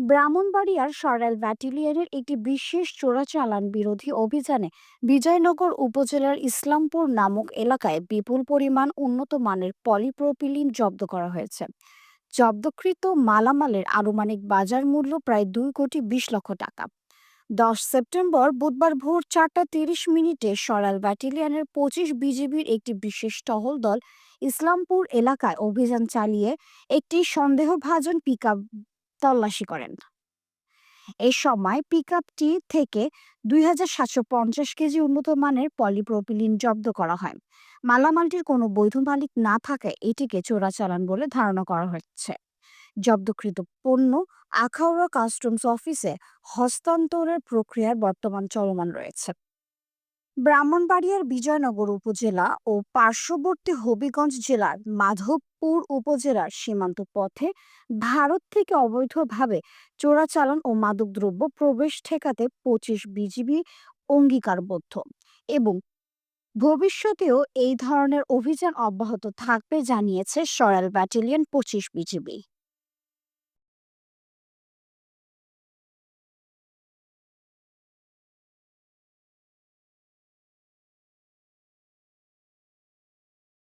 ব্রাহ্মণবাড়িয়ার সরাইল ব্যাটালিয়নের একটি বিশেষ চোরাচালান বিরোধী অভিযানে বিজয়নগর উপজেলার ইসলামপুর নামক এলাকায় বিপুল পরিমাণ উন্নত মানের পলিপ্রোপিলিন জব্দ করা হয়েছে। জব্দকৃত মালামালের আনুমানিক বাজার মূল্য প্রায় 2,20,00,000 টাকা। 10 সেপ্টেম্বর বুধবার ভোর 4টা 30 মিনিটে সরাইল ব্যাটালিয়নের 25 বিজিবির একটি বিশেষ টহল দল ইসলামপুর এলাকায় অভিযান চালিয়ে একটি সন্দেহভাজন পিকআপ তল্লাশি করেন। এ সময় পিকআপটি থেকে 2,750 কেজি উন্নত মানের পলিপ্রোপিলিন জব্দ করা হয়। মালামালটির কোনো বৈধ মালিক না থাকায় এটিকে চোরাচালান বলে ধারণা করা হচ্ছে। জব্দকৃত পণ্য আখাউড়া কাস্টমস অফিসে হস্তান্তরের প্রক্রিয়ার বর্তমান চলমান রয়েছে। ব্রাহ্মণবাড়িয়ার বিজয়নগর উপজেলা ও পার্শ্ববর্তী হবিগঞ্জ জেলার মাধবপুর উপজেলার সীমান্ত পথে ভারত থেকে অবৈধভাবে চোরাচালান ও মাদকদ্রব্য প্রবেশ ঠেকাতে 25 বিজিবি অঙ্গীকারবদ্ধ এবং ভবিষ্যতেও এই ধরনের অভিযান অব্যাহত থাকবে জানিয়েছে সরাইল ব্যাটালিয়ন 25 বিজিবি।